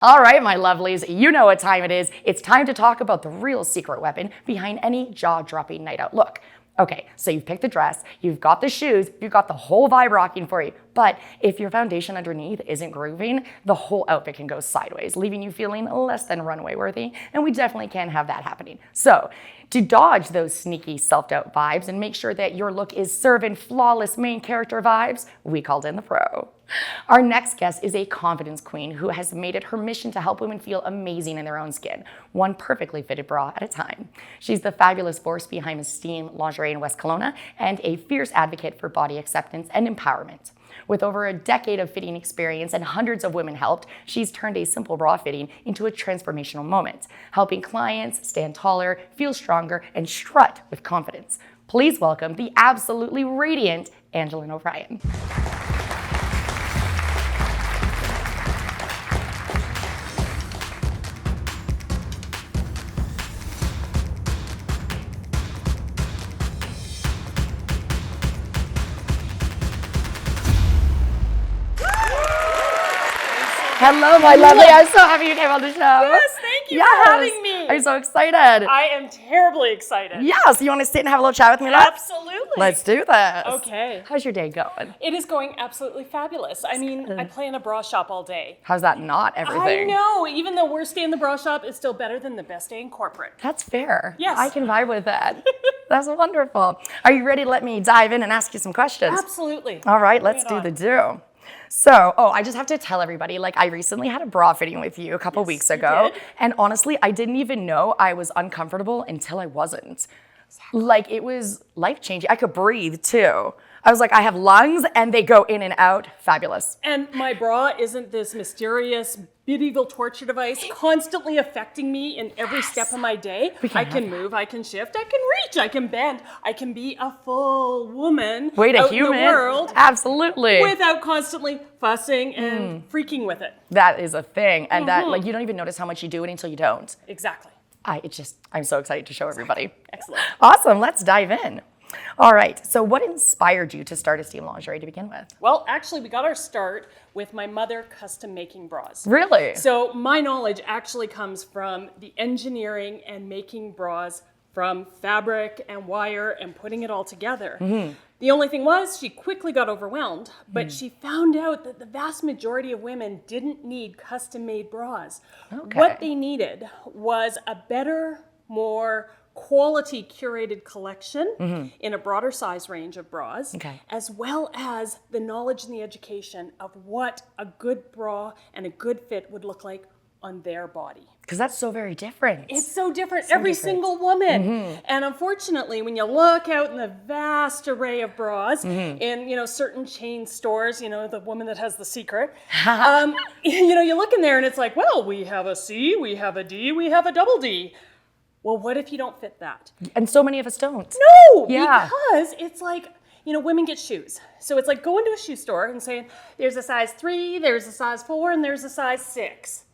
All right, my lovelies, you know what time it is. It's time to talk about the real secret weapon behind any jaw-dropping night out look. Okay, so you've picked the dress, you've got the shoes, you've got the whole vibe rocking for you. But if your foundation underneath isn't grooving, the whole outfit can go sideways, leaving you feeling less than runway worthy, and we definitely can't have that happening. So, to dodge those sneaky self-doubt vibes and make sure that your look is serving flawless main character vibes, we called in the pro. Our next guest is a confidence queen who has made it her mission to help women feel amazing in their own skin, one perfectly fitted bra at a time. She's the fabulous force behind Esteem Lingerie in West Kelowna and a fierce advocate for body acceptance and empowerment. With over a decade of fitting experience and hundreds of women helped, she's turned a simple bra fitting into a transformational moment, helping clients stand taller, feel stronger, and strut with confidence. Please welcome the absolutely radiant Angeline O'Brien. Hello, my lovely. I'm so happy you came on the show. Yes, thank you for having me. I'm so excited. I am terribly excited. Yes, you want to sit and have a little chat with me, love? Absolutely. Let's do this. Okay. How's your day going? It is going absolutely fabulous. I mean, I play in a bra shop all day. How's that not everything? I know. Even the worst day in the bra shop is still better than the best day in corporate. That's fair. Yes. I can vibe with that. That's wonderful. Are you ready to let me dive in and ask you some questions? Absolutely. All right, let's do the do. So, I just have to tell everybody, I recently had a bra fitting with you a couple weeks ago. And honestly, I didn't even know I was uncomfortable until I wasn't. Exactly. It was life-changing. I could breathe too. I was like, I have lungs and they go in and out. Fabulous. And my bra isn't this mysterious medieval torture device constantly affecting me in every step of my day. I can move, I can shift, I can reach, I can bend. I can be a full woman out in the world. Absolutely. Without constantly fussing and freaking with it. That is a thing. And that, you don't even notice how much you do it until you don't. Exactly. I'm so excited to show everybody. Excellent. Awesome. Let's dive in. All right. So what inspired you to start Esteem Lingerie to begin with? Well, actually, we got our start with my mother custom making bras. Really? So my knowledge actually comes from the engineering and making bras from fabric and wire and putting it all together. The only thing was she quickly got overwhelmed, but she found out that the vast majority of women didn't need custom made bras. Okay. What they needed was a better, more quality curated collection in a broader size range of bras, as well as the knowledge and the education of what a good bra and a good fit would look like on their body. Because that's so very different. It's so different, every single woman. And unfortunately, when you look out in the vast array of bras in certain chain stores, the woman that has the secret, you look in there and it's like, well, we have a C, we have a D, we have a double D. Well, what if you don't fit that? And so many of us don't. No, because it's like, women get shoes. So it's like going to a shoe store and saying, there's a size 3, there's a size 4, and there's a size 6.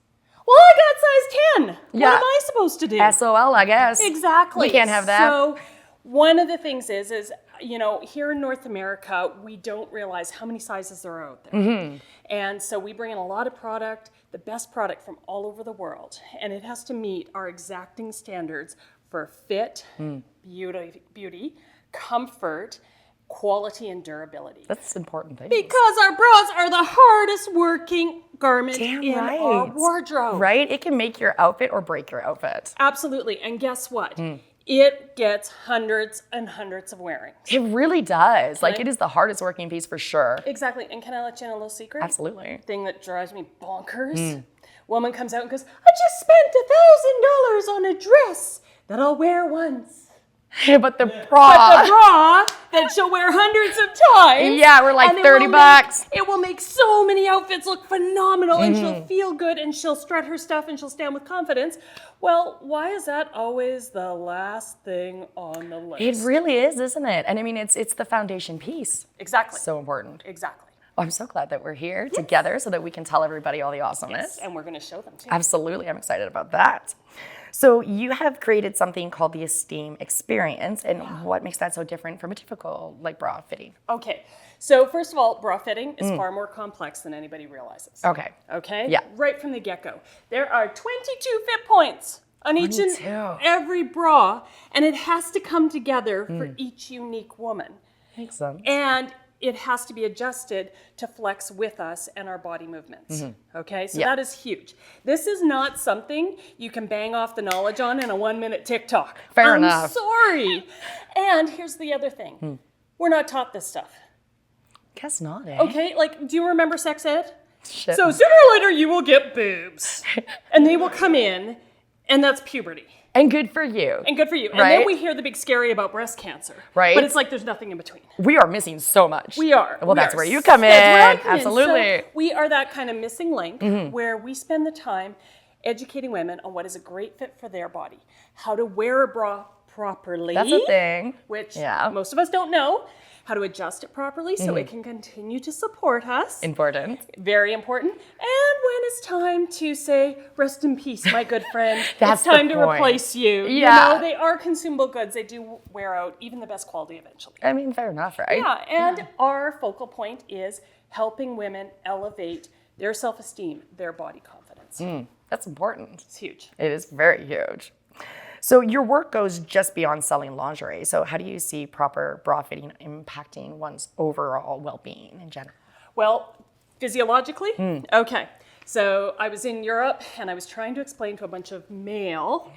Well, I got size 10. What am I supposed to do? SOL, I guess. Exactly. We can't have that. So one of the things is here in North America, we don't realize how many sizes there are out there. And so we bring in a lot of product, the best product from all over the world. And it has to meet our exacting standards for fit, beauty, comfort, quality, and durability. That's important thing. Because our bras are the hardest working garment in our wardrobe. Right? It can make your outfit or break your outfit. Absolutely. And guess what? It gets hundreds and hundreds of wearings. It really does. It is the hardest working piece for sure. Exactly. And can I let you in a little secret? Absolutely. Thing that drives me bonkers. Woman comes out and goes, I just spent $1,000 on a dress that I'll wear once. But the bra that she'll wear hundreds of times. Yeah, we're like $30. It will make so many outfits look phenomenal and she'll feel good and she'll strut her stuff and she'll stand with confidence. Well, why is that always the last thing on the list? It really is, isn't it? And I mean, it's the foundation piece. Exactly. So important. Exactly. I'm so glad that we're here together so that we can tell everybody all the awesomeness. Yes, and we're going to show them too. Absolutely, I'm excited about that. So you have created something called the Esteem experience, and what makes that so different from a typical like bra fitting? Okay, so first of all, bra fitting is far more complex than anybody realizes. Okay. Okay? Yeah. Right from the get-go. There are 22 fit points on each and 22. every bra, and it has to come together for each unique woman. Makes sense. And it has to be adjusted to flex with us and our body movements. Okay, so Yeah. that is huge. This is not something you can bang off the knowledge on in a 1-minute TikTok. Fair I'm enough. sorry. And here's the other thing. We're not taught this stuff. Guess not, eh? Okay, like, do you remember sex ed? Shit. So sooner or later you will get boobs. And they will come in, and that's puberty. And good for you. And good for you. And Right? then we hear the big scary about breast cancer. Right. But it's like there's nothing in between. We are missing so much. We are. Well, We that's are. where you come in. That's where I come in. Absolutely. So we are that kind of missing link where we spend the time educating women on what is a great fit for their body, how to wear a bra properly. That's a thing. Which Yeah. most of us don't know. How to adjust it properly so it can continue to support us. Important. Very important. And when it's time to say, rest in peace, my good friend, That's it's time the to point. replace you. Yeah. You know, they are consumable goods. They do wear out, even the best quality eventually. I mean, fair enough, right? Yeah, and our focal point is helping women elevate their self-esteem, their body confidence. That's important. It's huge. It is very huge. So your work goes just beyond selling lingerie. So how do you see proper bra fitting impacting one's overall well-being in general? Well, physiologically, okay. So I was in Europe and I was trying to explain to a bunch of male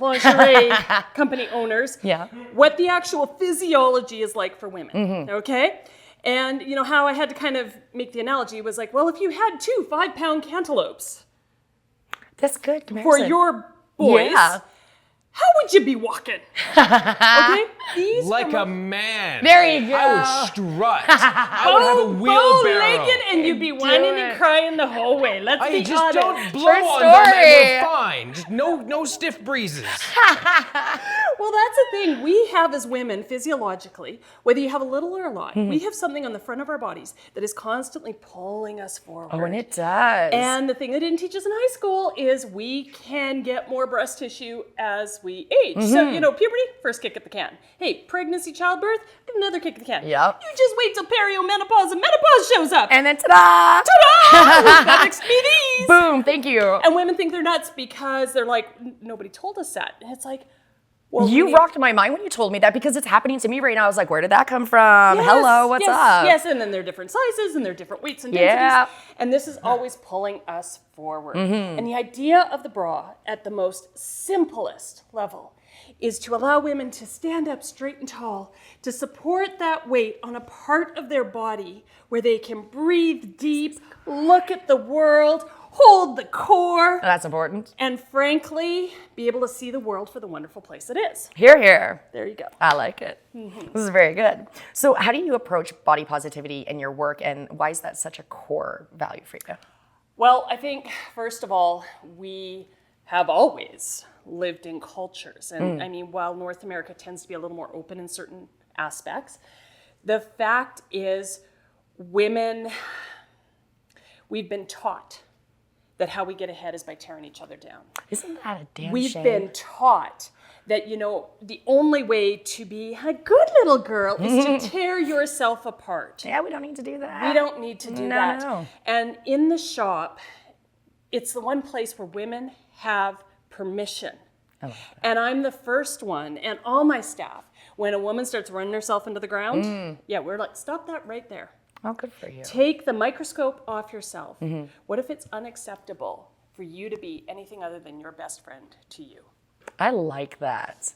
lingerie company owners Yeah. what the actual physiology is like for women, okay? And you know how I had to kind of make the analogy was like, well, if you had 2 5-pound cantaloupes That's good for comparison. your boys, Yeah. how would you be walking? Okay? These Like are a man. There you go. I would strut. I would have a wheelbarrow. bow-legged and you'd be whining it. and crying the whole way. Let's I be just honest. don't blow True on them and story. we're fine. Just no stiff breezes. Well, that's the thing. We have as women, physiologically, whether you have a little or a lot, we have something on the front of our bodies that is constantly pulling us forward. Oh, and it does. And the thing they didn't teach us in high school is we can get more breast tissue as we age. So, you know, puberty, first kick at the can. Hey, pregnancy, childbirth, give another kick at the can. Yep. You just wait till perimenopause and menopause shows up. And then ta-da! Ta-da! That makes me these. Boom, thank you. And women think they're nuts because they're like, nobody told us that. And it's like, well, You rocked my mind when you told me that because it's happening to me right now. I was like, where did that come from? Hello, what's up? Yes, and then they're different sizes and they're different weights and densities. Yeah. And this is always pulling us forward. And the idea of the bra at the most simplest level is to allow women to stand up straight and tall, to support that weight on a part of their body where they can breathe deep, look at the world, hold the core, That's important. and frankly, be able to see the world for the wonderful place it is. Here, here. There you go. I like it. This is very good. So how do you approach body positivity in your work, and why is that such a core value for you? Well, I think, first of all, we have always lived in cultures. And I mean, while North America tends to be a little more open in certain aspects, the fact is women, we've been taught that how we get ahead is by tearing each other down. Isn't that a damn We've shame? been taught that, you know, the only way to be a good little girl is to tear yourself apart. Yeah, we don't need to do that. We don't need to do that. No. And in the shop, it's the one place where women have permission. And I'm the first one, and all my staff, when a woman starts running herself into the ground, yeah, we're like, stop that right there. Oh, good for you. Take the microscope off yourself. What if it's unacceptable for you to be anything other than your best friend to you? I like that.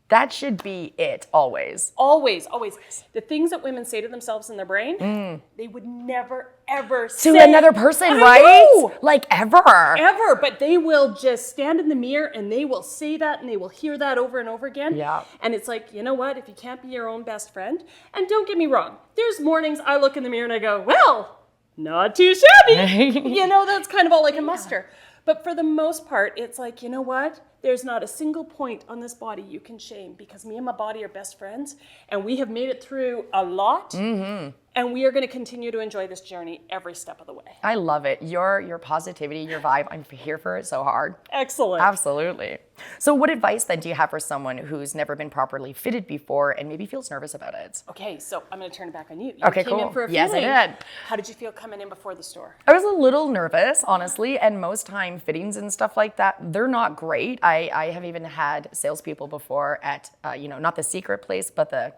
That should be it always. Always, always. The things that women say to themselves in their brain, they would never, ever To say another person, I right? know. Like ever. Ever, but they will just stand in the mirror and they will say that and they will hear that over and over again. Yeah. And it's like, you know what? If you can't be your own best friend, and don't get me wrong, there's mornings I look in the mirror and I go, well, not too shabby. You know, that's kind of all I can muster. But for the most part, it's like, you know what? There's not a single point on this body you can shame because me and my body are best friends and we have made it through a lot. And And we are going to continue to enjoy this journey every step of the way. I love it. Your positivity, your vibe, I'm here for it so hard. Excellent. Absolutely. So what advice then do you have for someone who's never been properly fitted before and maybe feels nervous about it? Okay, so I'm going to turn it back on you. Okay, came in cool. for a Yes, I fitting. did. How did you feel coming in before the store? I was a little nervous, honestly, and most time fittings and stuff like that, they're not great. I have even had salespeople before at, not the secret place, but the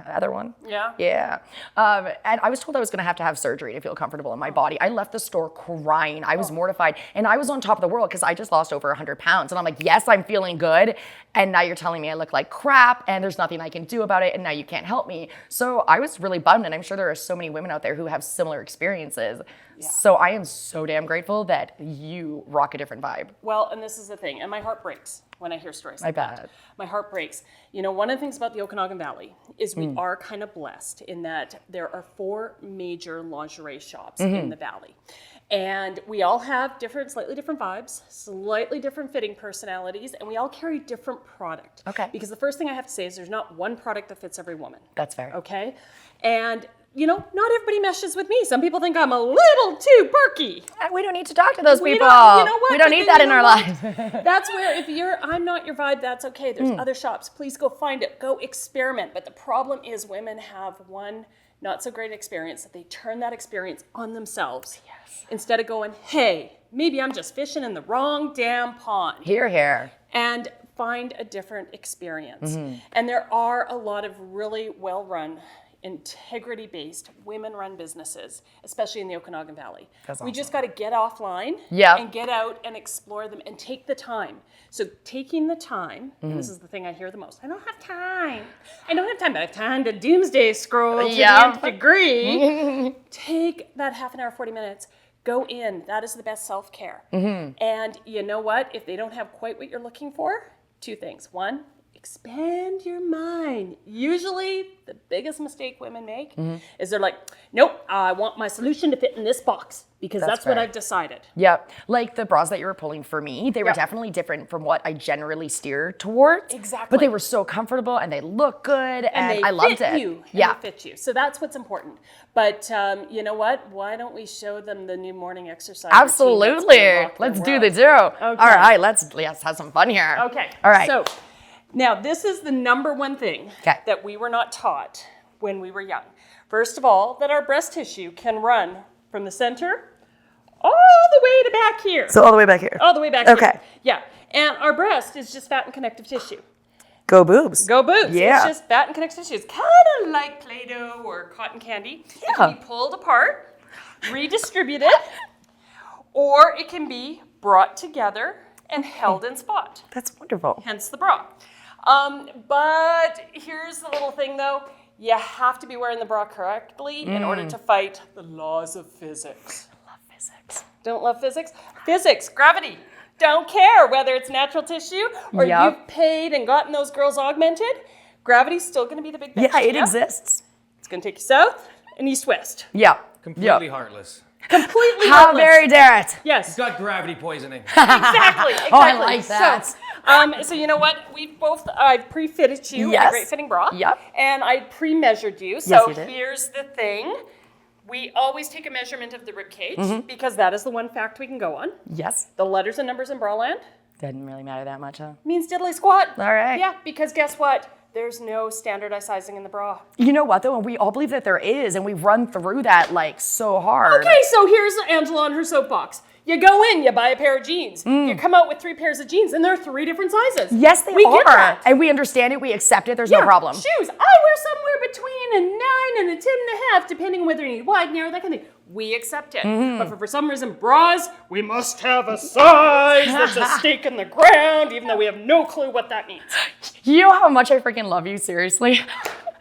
other one. Yeah? Yeah. And I was told I was going to have surgery to feel comfortable in my body. I left the store crying. I was mortified. And I was on top of the world because I just lost over 100 pounds. And I'm like, yes, I'm feeling good. And now you're telling me I look like crap and there's nothing I can do about it. And now you can't help me. So I was really bummed. And I'm sure there are so many women out there who have similar experiences. Yeah. So I am so damn grateful that you rock a different vibe. Well, and this is the thing, and my heart breaks when I hear stories like that. I bet. My heart breaks. One of the things about the Okanagan Valley is we are kind of blessed in that there are 4 major lingerie shops in the valley. And we all have slightly different vibes, slightly different fitting personalities, and we all carry different product. Okay. Because the first thing I have to say is there's not one product that fits every woman. That's fair. Okay? And not everybody meshes with me. Some people think I'm a little too perky. We don't need to talk to those people. We don't need that in our lives. That's where I'm not your vibe, that's okay. There's other shops. Please go find it. Go experiment. But the problem is women have one not so great experience that they turn that experience on themselves. Yes. Instead of going, hey, maybe I'm just fishing in the wrong damn pond. Here. And find a different experience. And there are a lot of really well-run, integrity-based, women-run businesses, especially in the Okanagan Valley. That's We awesome. just got to get offline Yep. and get out and explore them and take the time. So taking the time, and this is the thing I hear the most, I don't have time, but I have time to doomsday scroll to the nth degree. Take that half an hour, 40 minutes, go in. That is the best self-care. And you know what? If they don't have quite what you're looking for, 2 things. 1, expand your mind. Usually, the biggest mistake women make is they're like, nope, I want my solution to fit in this box because that's what I've decided. Yep. Like the bras that you were pulling for me, they were definitely different from what I generally steer towards. Exactly. But they were so comfortable and they look good and I loved it. They fit you. So that's what's important. But you know what? Why don't we show them the new morning exercise? Absolutely. Let's do the do. Okay. All right. Let's have some fun here. Okay. All right. So now this is the number one thing that we were not taught when we were young. First of all, that our breast tissue can run from the center all the way to back here. So all the way back here. All the way back here. Okay. Yeah. And our breast is just fat and connective tissue. Go boobs. Go boobs. Yeah. It's just fat and connective tissue. It's kind of like Play-Doh or cotton candy. Yeah. It can be pulled apart, redistributed, or it can be brought together and held in spot. That's wonderful. Hence the bra. But here's the little thing though. You have to be wearing the bra correctly in order to fight the laws of physics. I love physics. Don't love physics? Physics, gravity. Don't care whether it's natural tissue or you've paid and gotten those girls augmented. Gravity's still going to be the big bitch. Yeah, it exists. It's going to take you south and east-west. Yeah. Completely heartless. Completely How heartless. very dare it. Yes. It's got gravity poisoning. Exactly. Oh, I like that. So you know what? I pre-fitted you in a great fitting bra. Yep. And I pre-measured you. So Yes, you did. here's the thing. We always take a measurement of the rib cage because that is the one fact we can go on. Yes. The letters and numbers in Braland Didn't really matter that much, huh? means diddly squat. All right. Yeah, because guess what? There's no standardized sizing in the bra. You know what, though? And we all believe that there is, and we run through that, so hard. Okay, so here's Angela on her soapbox. You go in, you buy a pair of jeans. You come out with 3 pairs of jeans, and there are 3 different sizes. Yes, they we are. Get that. And we understand it. We accept it. There's no problem. Shoes. I wear somewhere between a 9 and a 10.5, depending on whether you need wide, narrow, that kind of thing. We accept it. But for some reason, bras, we must have a size that's a stake in the ground, even though we have no clue what that means. You know how much I freaking love you, seriously?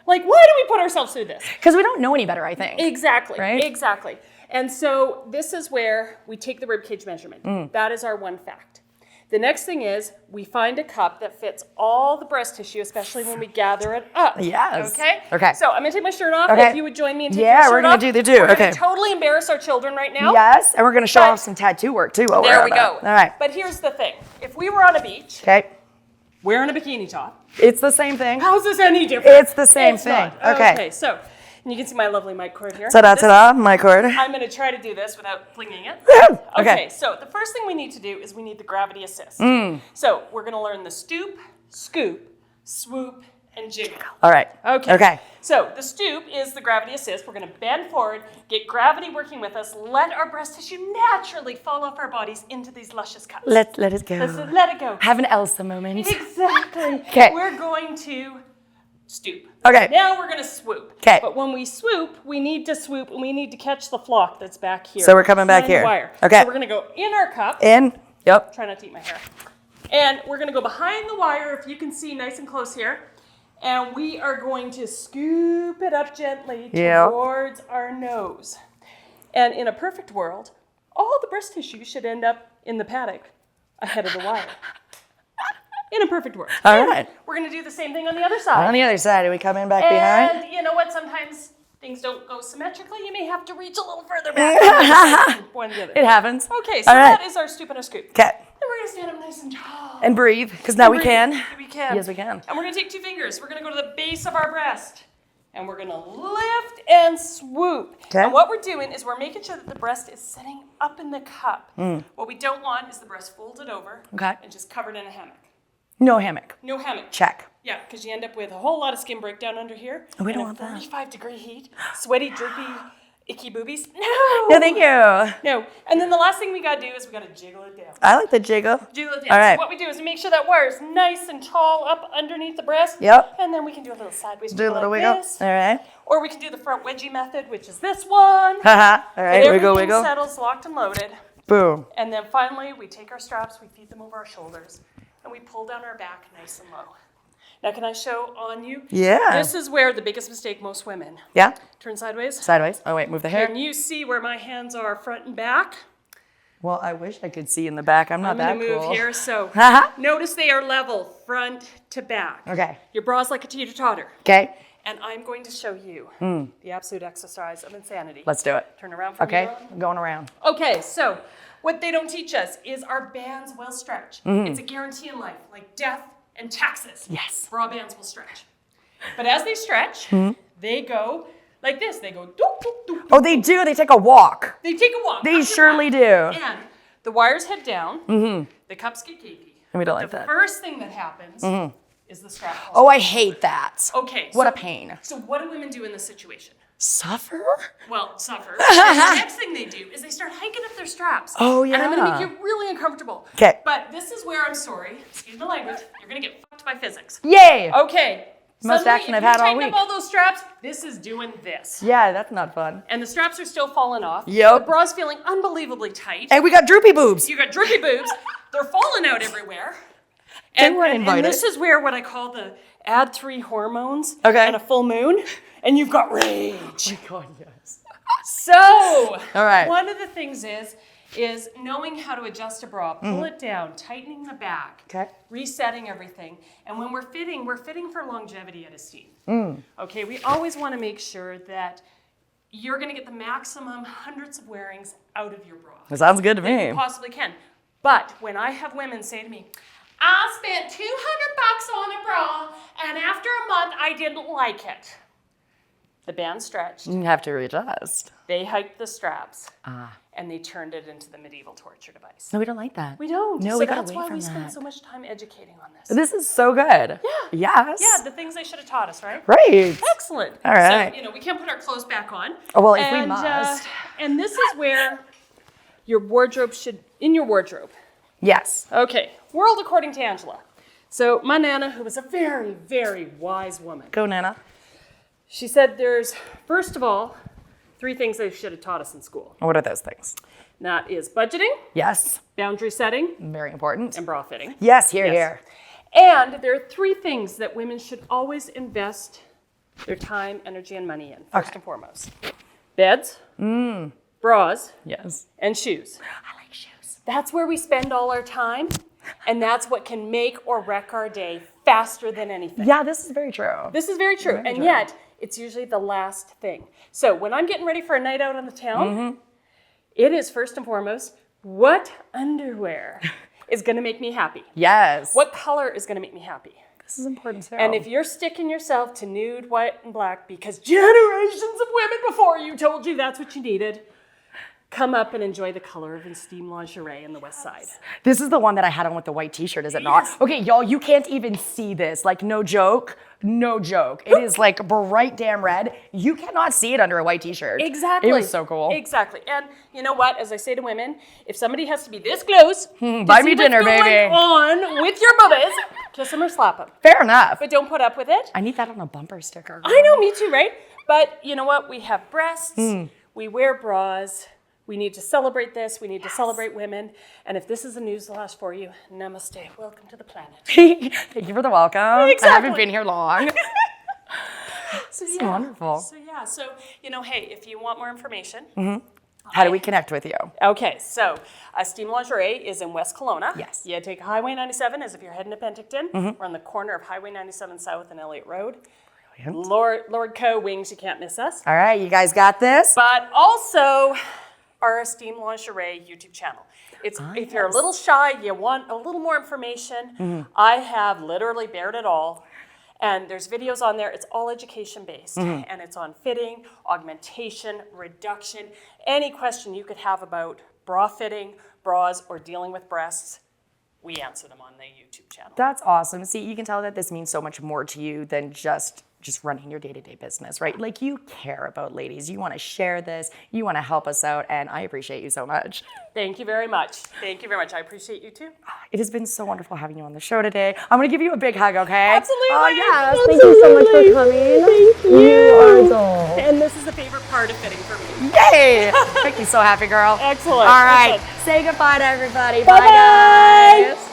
Like, why do we put ourselves through this? Because we don't know any better, I think. Exactly. Right? Exactly. And so this is where we take the ribcage measurement. That is our one fact. The next thing is we find a cup that fits all the breast tissue, especially when we gather it up. Yes. Okay? Okay. So I'm going to take my shirt off. Okay. If you would join me in taking my Yeah, shirt we're going off. to do the do. We're Okay. going to totally embarrass our children right now. Yes, and we're going to show But- off some tattoo work, too. While There we're we at go. that. All right. But here's the thing. If we were on a beach, Okay. wearing a bikini top, It's the same thing. how's this any different? It's the same It's thing. not. Okay. Okay, so And you can see my lovely mic cord here. Ta-da, my cord. I'm going to try to do this without flinging it. Okay. So the first thing we need to do is we need the gravity assist. So we're going to learn the stoop, scoop, swoop, and jiggle. All right. Okay. So the stoop is the gravity assist. We're going to bend forward, get gravity working with us, let our breast tissue naturally fall off our bodies into these luscious cups. Let it go. Let's let it go. Have an Elsa moment. Exactly. Okay. We're going to stoop. Okay. Now we're going to swoop. Okay. But when we swoop, we need to swoop and we need to catch the flock that's back here. So we're coming back behind the here. wire. Okay. So we're going to go in our cup. In. Yep. Try not to eat my hair. And we're going to go behind the wire, if you can see nice and close here. And we are going to scoop it up gently towards our nose. And in a perfect world, all the breast tissue should end up in the paddock ahead of the wire. In a perfect world. All right. We're going to do the same thing on the other side. On the other side, are we coming back behind? And you know what? Sometimes things don't go symmetrically. You may have to reach a little further back. One the other. It happens. Okay, so All right. that is our stoop and a scoop. Okay. And we're going to stand up nice and tall. And breathe, because now we can. We can. Yes, we can. And we're going to take 2 fingers. We're going to go to the base of our breast. And we're going to lift and swoop. Okay. And what we're doing is we're making sure that the breast is sitting up in the cup. What we don't want is the breast folded over Okay. and just covered in a hammock. No hammock. No hammock. Check. Yeah, because you end up with a whole lot of skin breakdown under here. We don't and want that. 45-degree heat, sweaty, droopy, icky boobies. No, thank you. No. And then the last thing we got to do is we got to jiggle it down. I like the jiggle. Jiggle it down. All right. So what we do is we make sure that wire is nice and tall up underneath the breast. Yep. And then we can do a little sideways Do a little like wiggle. this. All right. Or we can do the front wedgie method, which is this one. Haha. All right. And Wiggle, everything wiggle. settles locked and loaded. Boom. And then finally, we take our straps, we feed them over our shoulders, and we pull down our back nice and low. Now, can I show on you? Yeah. This is where the biggest mistake most women. Yeah. Turn sideways. Sideways. Oh, wait. Move the hair. Can you see where my hands are front and back? Well, I wish I could see in the back. I'm not I'm that going to move cool. here. So Haha. notice they are level front to back. Okay. Your bra's like a teeter-totter. Okay. And I'm going to show you the absolute exercise of insanity. Let's do it. Turn around for me. Okay. Ron. I'm going around. Okay, so what they don't teach us is our bands will stretch. It's a guarantee in life, like death and taxes. Yes. Bra bands will stretch. But as they stretch, they go like this. They go doop, doop, doop. Oh, they do. They take a walk. They take a walk. They up surely the do. back, And the wires head down. The cups get gapey. And we don't like The that. first thing that happens is the strap falls. Oh, I hate that. Okay. What so, a pain. So what do women do in this situation? Suffer? Well, suffer. And the next thing they do is they start hiking up their straps. Oh, And I'm going to yeah. make you really uncomfortable. 'Kay. But this is where I'm sorry. Excuse the language. You're going to get fucked by physics. Yay! Okay. Most Suddenly, action if I've you had all tighten week. up all those straps, this is doing this. Yeah, that's not fun. And the straps are still falling off. Yep. The bra's feeling unbelievably tight. And we got droopy boobs. You got drippy boobs. They're falling out everywhere. They weren't invited. And this is where what I call the add 3 hormones Okay. and a full moon, and you've got rage. God, yes. So, All right. one of the things is knowing how to adjust a bra, pull it down, tightening the back, Okay. resetting everything. And when we're fitting for longevity at Esteem. Okay, we always want to make sure that you're going to get the maximum hundreds of wearings out of your bra. That sounds good to that me. you possibly can. But when I have women say to me, I spent $200 on a bra, and after a month, I didn't like it. The band stretched. You have to readjust. They hiked the straps, and they turned it into the medieval torture device. No, we don't like that. We don't. No, so we gotta that's wait why from we spend that. so much time educating on this. This is so good. Yeah. Yes. Yeah, the things they should have taught us, right? Right. Excellent. All right. So, we can't put our clothes back on. Oh, well, if we And, must. and this is where your wardrobe in your wardrobe. Yes. Okay, world according to Angela. So my Nana, who was a very, very wise woman, Go, Nana. she said there's, first of all, 3 things they should have taught us in school. What are those things? That is budgeting, Yes. boundary setting, Very important. and bra fitting. Yes, here, Yes. here. And there are 3 things that women should always invest their time, energy, and money in, first and foremost. Beds, bras, Yes. and shoes. I like shoes. That's where we spend all our time, and that's what can make or wreck our day faster than anything. Yeah, this is very true. This is very true, and yet it's usually the last thing. So when I'm getting ready for a night out on the town, it is first and foremost, what underwear is going to make me happy? Yes. What color is going to make me happy? This is important too. And if you're sticking yourself to nude, white, and black because generations of women before you told you that's what you needed, come up and enjoy the color of Esteem Lingerie in the West Side. This is the one that I had on with the white t-shirt, is it not? Okay, y'all, you can't even see this. Like, no joke. No joke. It is like bright damn red. You cannot see it under a white t-shirt. Exactly. It was so cool. Exactly. And you know what? As I say to women, if somebody has to be this close to buy see me dinner, what's going baby. on with your boobies, kiss them or slap them. Fair enough. But don't put up with it. I need that on a bumper sticker. I know, me too, right? But you know what? We have breasts. We wear bras. We need to celebrate this. We need to celebrate women. And if this is a news flash for you, namaste. Welcome to the planet. Thank you for the welcome. Exactly. I haven't been here long. So This is wonderful. So you know, hey, if you want more information. How do we connect with you? Okay, so Esteem Lingerie is in West Kelowna. Yes. You take Highway 97 as if you're heading to Penticton. We're on the corner of Highway 97 South and Elliott Road. Brilliant. Lord Co. Wings, you can't miss us. All right, you guys got this? But also our Esteem Lingerie YouTube channel. It's if you're a little shy, you want a little more information, I have literally bared it all. And there's videos on there. It's all education based. And it's on fitting, augmentation, reduction, any question you could have about bra fitting, bras, or dealing with breasts, we answer them on the YouTube channel. That's awesome. See, you can tell that this means so much more to you than just running your day-to-day business, right? Like, you care about ladies. You want to share this. You want to help us out, and I appreciate you so much. Thank you very much. Thank you very much. I appreciate you too. It has been so wonderful having you on the show today. I'm going to give you a big hug, okay? Absolutely. Oh, yes. Absolutely. Thank you so much for coming. Thank you. You are a doll. And this is the favorite part of fitting for me. Yay! Make me so happy, girl. Excellent. All right. Excellent. Say goodbye to everybody. Bye-bye. Bye, guys.